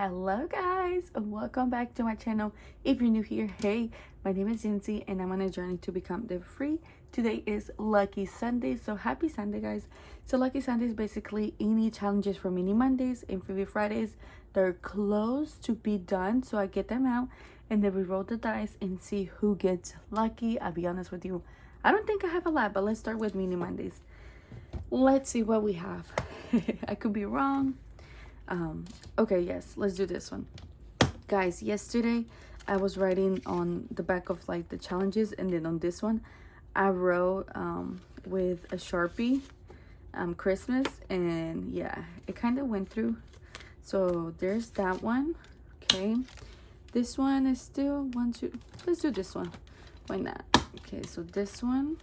Hello guys, welcome back to my channel. If you're new here, hey, my name is Yancy and I'm on a journey to become debt free. Today is Lucky Sunday, so happy Sunday guys. So Lucky Sunday is basically any challenges for mini Mondays and Freebie Fridays. They're close to be done, so I get them out and then we roll the dice and see who gets lucky. I'll be honest with you, I don't think I have a lot, but let's start with mini Mondays. Let's see what we have. I could be wrong. Okay, yes, let's do this one. Guys, yesterday I was writing on the back of like the challenges, and then on this one I wrote with a Sharpie Christmas, and yeah, it kind of went through. So there's that one. Okay, this one is still one, two. Let's do this one. Why not? Okay, so this one.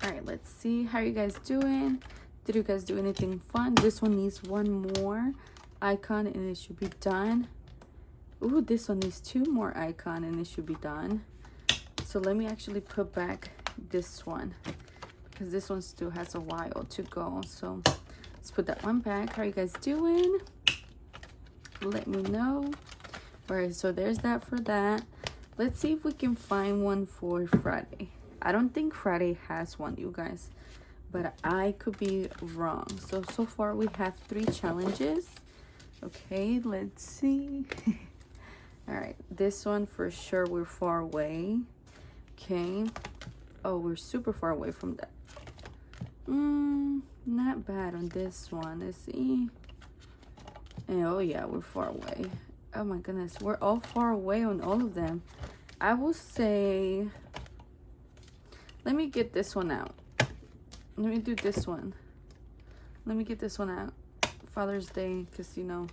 All right, let's see how you guys doing. Did you guys do anything fun? This one needs one more icon and it should be done. Ooh, this one needs two more icon and it should be done. So let me actually put back this one because this one still has a while to go. So let's put that one back. How are you guys doing? Let me know. All right, so there's that for that. Let's see if we can find one for Friday. I don't think Friday has one, you guys, but I could be wrong. So far we have 3 challenges. Okay, let's see. All right, this one for sure we're far away. Okay. Oh, we're super far away from that. Not bad on this one. Let's see. And oh yeah, we're far away. Oh my goodness, we're all far away on all of them. I will say, let me get this one out. Let me do this one. Let me get this one out. Father's Day, because you know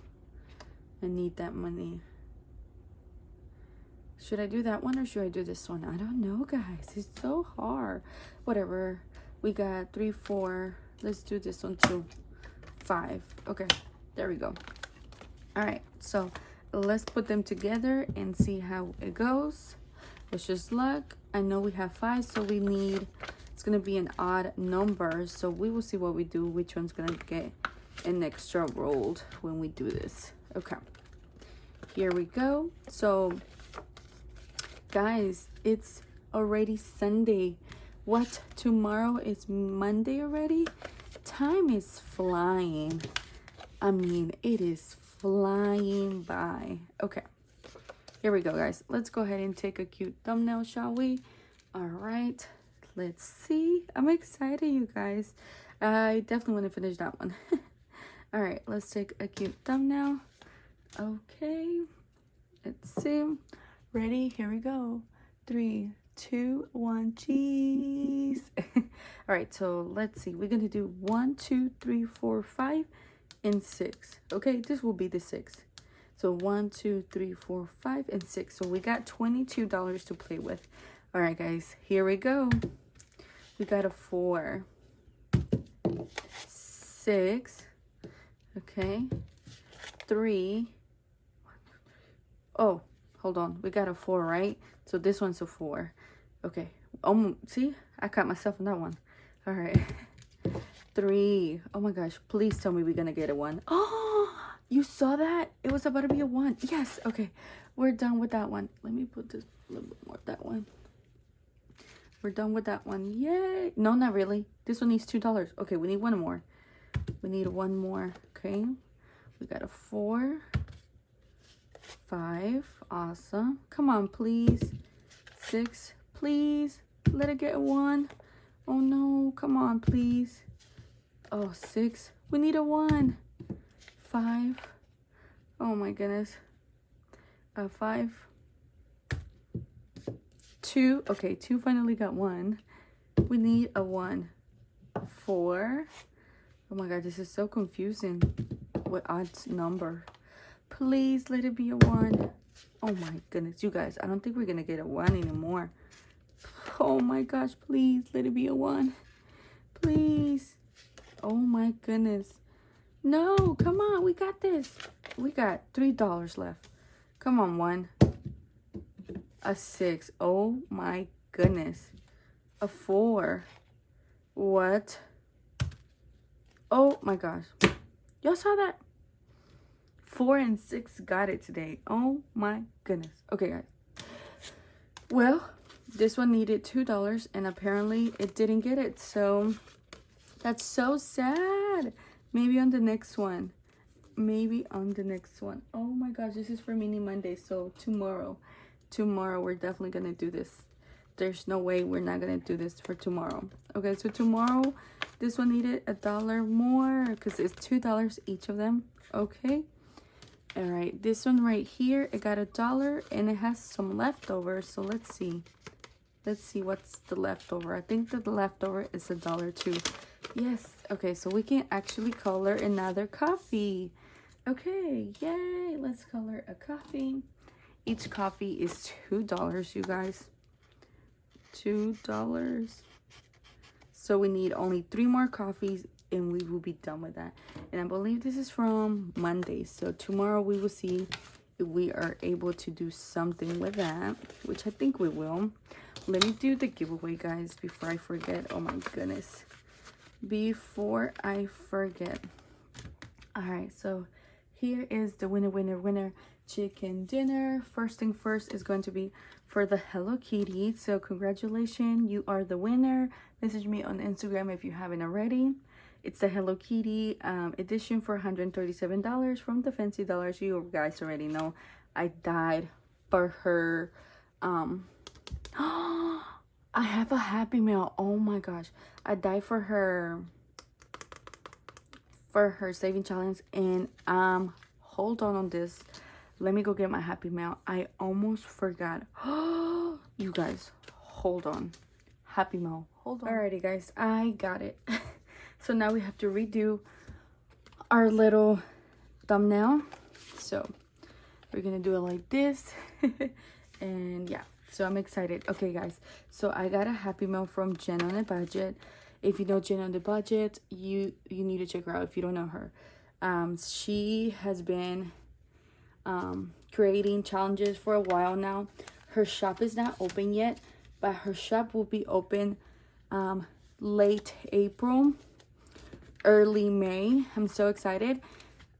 I need that money. Should I do that one or should I do this one? I don't know, guys. It's so hard. Whatever. We got 3, 4. Let's do this one too. 5. Okay, there we go. All right, so let's put them together and see how it goes. It's just luck. I know we have 5, so we need, it's gonna be an odd number, so we will see what we do, which one's gonna get an extra rolled when we do this. Okay, here we go. So guys, it's already Sunday. What, tomorrow is Monday already? Time is flying. I mean, it is flying by. Okay, here we go, guys. Let's go ahead and take a cute thumbnail, shall we? All right, let's see. I'm excited, you guys. I definitely want to finish that one. All right, let's take a cute thumbnail. Okay, let's see. Ready? Here we go. 3, 2, 1, cheese. All right, so let's see. We're gonna do 1, 2, 3, 4, 5, and 6. Okay, this will be the 6. So 1, 2, 3, 4, 5, and 6. So we got $22 to play with. All right, guys, here we go. We got a 4, 6, okay, 3. Oh, hold on. We got a 4, right? So this one's a 4. Okay. See, I caught myself on that one. All right. 3. Oh my gosh, please tell me we're gonna get a 1. Oh, you saw that? It was about to be a 1. Yes. Okay, we're done with that one. Let me put this a little bit more of that one. We're done with that one. Yay. No, not really. This one needs $2. Okay, we need one more. We need one more. Okay, we got a 4, 5. Awesome. Come on, please. 6. Please let it get a 1. Oh no, come on, please. Oh, 6. We need a 1. 5. Oh my goodness. 5. 2. Okay, 2 finally got 1. We need a 1. 4. Oh my god, this is so confusing. What odd number? Please let it be a 1. Oh my goodness, you guys, I don't think we're gonna get a 1 anymore. Oh my gosh, please let it be a 1. Please. Oh my goodness. No, come on, we got this. We got $3 left. Come on, 1. A 6. Oh my goodness. A 4. What? Oh my gosh. Y'all saw that? 4 and 6 got it today. Oh my goodness. Okay, guys. Well, this one needed $2 and apparently it didn't get it. So that's so sad. Maybe on the next one. Maybe on the next one. Oh my gosh, this is for Mini Monday. So tomorrow we're definitely gonna do this. There's no way we're not gonna do this for tomorrow. Okay, so tomorrow this one needed $1 more because it's $2 each of them. Okay, all right, this one right here, it got $1 and it has some leftovers. So let's see what's the leftover. I think that the leftover is $1 too. Yes. Okay, so we can actually color another coffee. Okay, yay, let's color a coffee. Each coffee is $2, you guys. $2. So we need only 3 more coffees and we will be done with that. And I believe this is from Monday. So tomorrow we will see if we are able to do something with that, which I think we will. Let me do the giveaway, guys, before I forget. Oh my goodness. Before I forget. All right, so here is the winner chicken dinner. First thing first is going to be for the Hello Kitty. So congratulations, you are the winner. Message me on Instagram if you haven't already. It's the Hello Kitty edition for $137 from the Fancy Dollars. You guys already know I died for her. I have a Happy Meal. Oh my gosh, I died for her saving challenge. And hold on this. Let me go get my Happy Meal. I almost forgot. You guys, hold on. Happy Meal, hold on. Alrighty guys, I got it. So now we have to redo our little thumbnail. So we're gonna do it like this. And yeah, so I'm excited. Okay guys, so I got a Happy Meal from Jen on a Budget. If you know Jen on the Budget, you need to check her out if you don't know her. She has been creating challenges for a while now. Her shop is not open yet, but her shop will be open late April, early May. I'm so excited.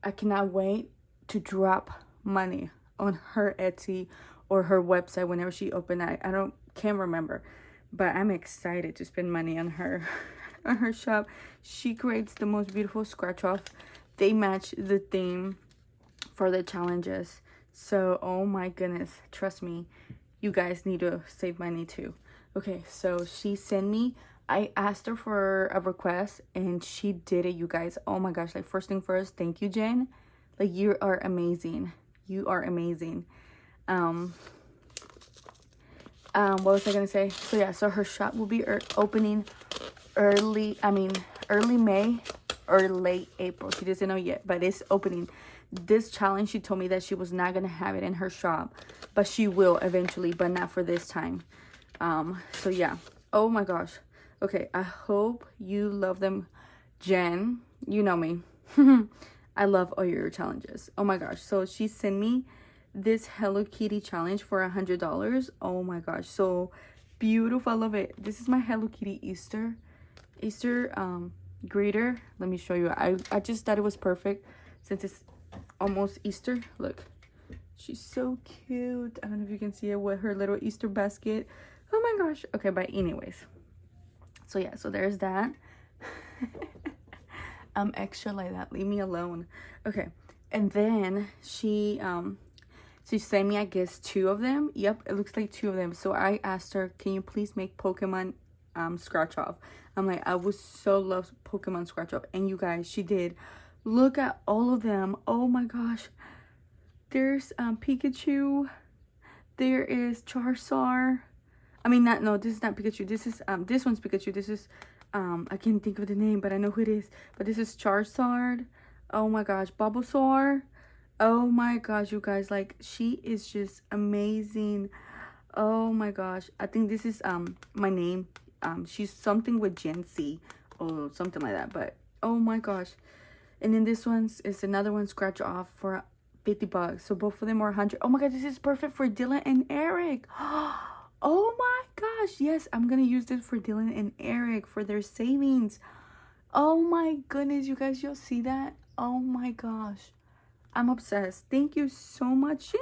I cannot wait to drop money on her Etsy or her website whenever she open. Can't remember, but I'm excited to spend money on her on her shop. She creates the most beautiful scratch off. They match the theme for the challenges. So oh my goodness, trust me, you guys need to save money too. Okay, so she sent me, I asked her for a request and she did it, you guys. Oh my gosh, like first thing first, thank you, Jen. Like you are amazing. You are amazing. What was I gonna say? So yeah, so her shop will be opening early May or late April. She doesn't know yet, but it's opening. This challenge, she told me that she was not gonna have it in her shop, but she will eventually, but not for this time. So yeah, oh my gosh. Okay, I hope you love them, Jen. You know me. I love all your challenges. Oh my gosh. So she sent me this Hello Kitty challenge for $100. Oh my gosh, so beautiful. I love it. This is my Hello Kitty Easter greeter. Let me show you. I just thought it was perfect since it's almost Easter. Look, she's so cute. I don't know if you can see it with her little Easter basket. Oh my gosh. Okay, but anyways, so yeah, so there's that. I'm extra like that, leave me alone. Okay, and then she sent me, I guess, 2 of them. Yep, it looks like 2 of them. So I asked her, can you please make Pokemon scratch off? I'm like, I would so love Pokemon scratch off. And you guys, she did. Look at all of them. Oh my gosh. There's Pikachu. There is Charizard. I mean, no, this is not Pikachu. This is this one's Pikachu. This is I can't think of the name, but I know who it is. But this is Charizard. Oh my gosh, Bulbasaur. Oh my gosh, you guys, like she is just amazing. Oh my gosh, I think this is my name. She's something with Gen C or something like that. But oh my gosh. And then this one's is another one scratch off for $50. So both of them are 100. Oh my god, this is perfect for Dylan and Eric. Oh my gosh, yes, I'm gonna use this for Dylan and Eric for their savings. Oh my goodness, you guys, you'll see that. Oh my gosh, I'm obsessed. Thank you so much, Shin.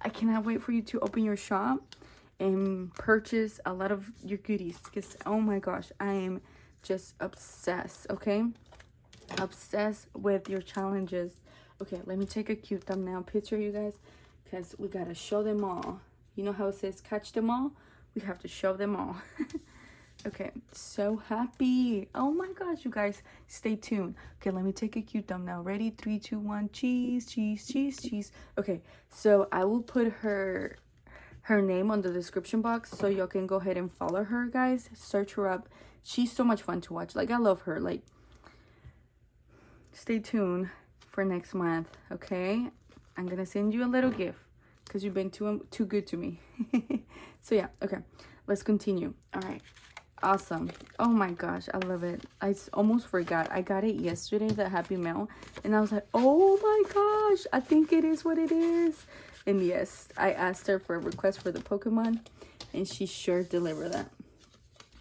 I cannot wait for you to open your shop and purchase a lot of your goodies, because oh my gosh, I am just obsessed. Okay, obsessed with your challenges. Okay, let me take a cute thumbnail picture, you guys, because we gotta show them all. You know how it says catch them all? We have to show them all. Okay, so happy. Oh my gosh, you guys, stay tuned. Okay, let me take a cute thumbnail. Ready? 3, 2, 1. Cheese, cheese, cheese, cheese. Okay, so I will put her name on the description box so y'all can go ahead and follow her, guys. Search her up. She's so much fun to watch. Like, I love her. Like, stay tuned for next month. Okay, I'm gonna send you a little gift because you've been too good to me. So yeah, okay, let's continue. All right, awesome. Oh my gosh, I love it. I almost forgot. I got it yesterday, the Happy Mail, and I was like, oh my gosh, I think it is what it is. And yes, I asked her for a request for the Pokemon, and she sure delivered that.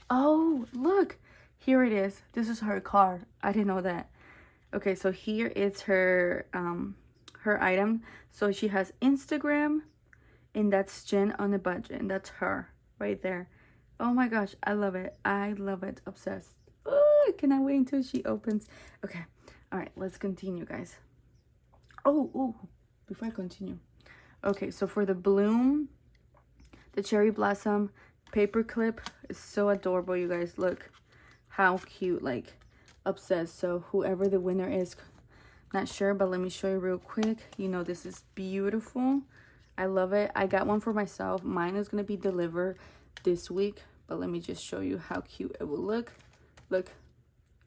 Oh, look, here it is. This is her card. I didn't know that. Okay, so here is her her item. So she has Instagram, and that's Jen on a budget, and that's her right there. Oh my gosh, I love it. I love it. Obsessed. Oh, I cannot wait until she opens. Okay, all right, let's continue, guys. Oh, before I continue. Okay, so for the Bloom, the Cherry Blossom paper clip is so adorable, you guys. Look how cute, like obsessed. So whoever the winner is, not sure, but let me show you real quick. You know, this is beautiful. I love it. I got one for myself. Mine is going to be delivered this week, but let me just show you how cute it will look. Look,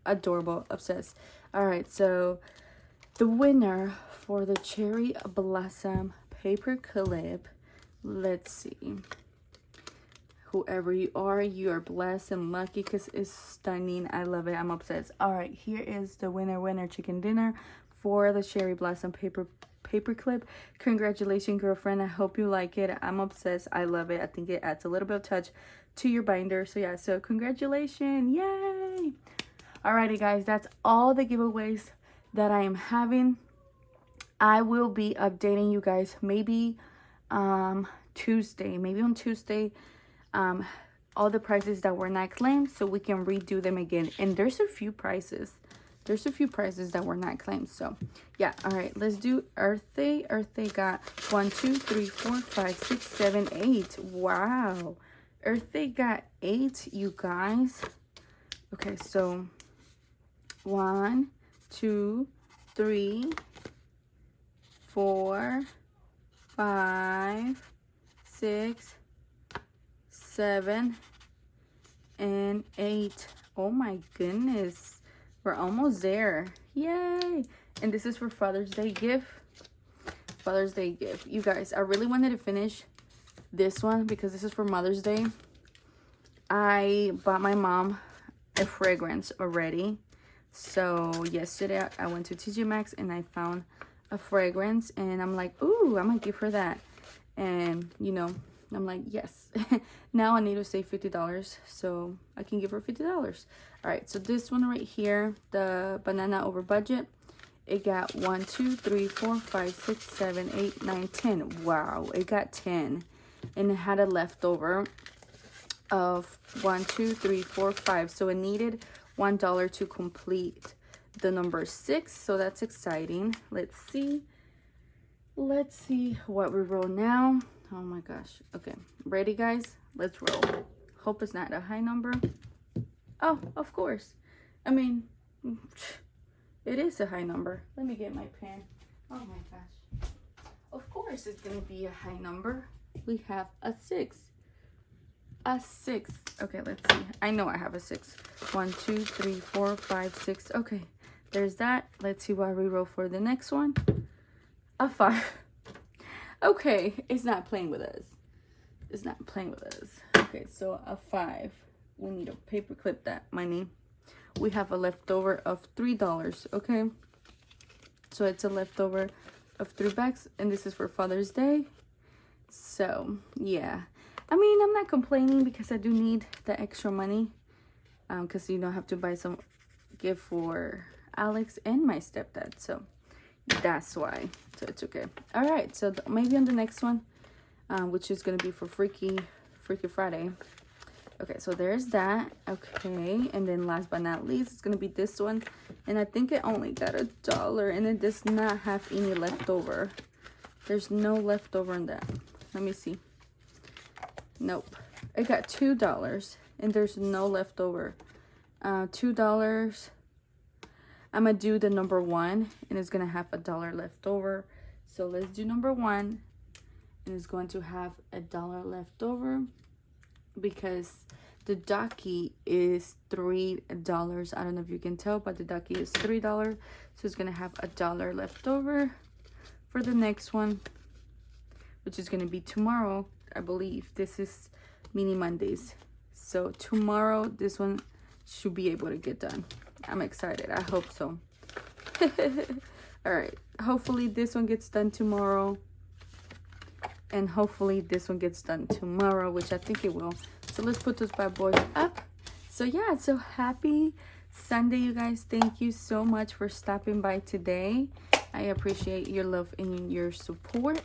adorable, obsessed. All right, so the winner for the Cherry Blossom paper clip, let's see. Whoever you are blessed and lucky because it's stunning. I love it. I'm obsessed. All right, here is the winner chicken dinner for the Cherry Blossom paper clip. Congratulations, girlfriend. I hope you like it. I'm obsessed. I love it. I think it adds a little bit of touch to your binder. So yeah, so congratulations. Yay. Alrighty, guys, that's all the giveaways that I am having. I will be updating you guys maybe Tuesday, maybe on Tuesday, all the prices that were not claimed, so we can redo them again. And there's a few prices that were not claimed. So yeah, all right, let's do Earth Day. Earth Day got 1, 2, 3, 4, 5, 6, 7, 8. Wow, Earth Day got 8, you guys. Okay, so 1, 2, 3, 4, 5, 6, 7, and 8. Oh my goodness, we're almost there. Yay. And this is for Father's Day gift. Father's Day gift, you guys. I really wanted to finish this one because this is for Mother's Day. I bought my mom a fragrance already. So yesterday I went to TJ Maxx and I found a fragrance, and I'm like, ooh, I'm gonna give her that. And you know, I'm like, yes. Now I need to save $50 so I can give her $50. All right, so this one right here, the banana over budget, it got 1, 2, 3, 4, 5, 6, 7, 8, 9, 10. Wow, it got 10, and it had a leftover of 1, 2, 3, 4, 5. So it needed $1 to complete the number 6. So that's exciting. Let's see what we roll now. Oh my gosh. Okay, ready, guys? Let's roll. Hope it's not a high number. Oh, of course. I mean, it is a high number. Let me get my pen. Oh my gosh. Of course it's gonna be a high number. We have a 6. A 6. Okay, let's see. I know I have a 6. 1, 2, 3, 4, 5, 6. Okay, there's that. Let's see what we roll for the next one. A 5. Okay, it's not playing with us. It's not playing with us. Okay, so a 5. We need to paper clip that money. We have a leftover of $3. Okay, so it's a leftover of $3, and this is for Father's Day. So yeah, I mean, I'm not complaining because I do need the extra money, because you know, I have to buy some gift for Alex and my stepdad. So That's why. So it's okay. All right, so maybe on the next one, which is gonna be for Freaky Friday. Okay, so there's that. Okay, and then last but not least, it's gonna be this one, and I think it only got $1, and it does not have any leftover. There's no leftover in that. Let me see. Nope, it got $2, and there's no leftover. $2. I'm gonna do the number 1, and it's gonna have $1 left over. So let's do number 1, and it's going to have $1 left over because the ducky is $3. I don't know if you can tell, but the ducky is $3, so it's gonna have $1 left over for the next one, which is gonna be tomorrow. I believe this is Mini Mondays, so tomorrow this one should be able to get done. I'm excited. I hope so. All right, hopefully this one gets done tomorrow, and hopefully this one gets done tomorrow, which I think it will. So let's put those bad boys up. So yeah, so happy Sunday, you guys. Thank you so much for stopping by today. I appreciate your love and your support.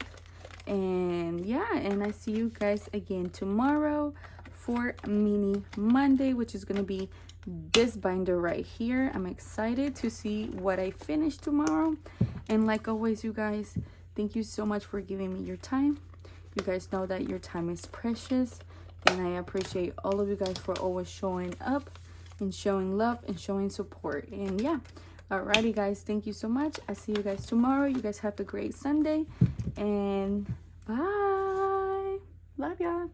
And yeah, and I see you guys again tomorrow for Mini Monday, which is gonna be this binder right here. I'm excited to see what I finish tomorrow. And like always, you guys, thank you so much for giving me your time. You guys know that your time is precious, and I appreciate all of you guys for always showing up and showing love and showing support. And yeah, alrighty guys, thank you so much. I see you guys tomorrow. You guys have a great Sunday, and bye. Love y'all.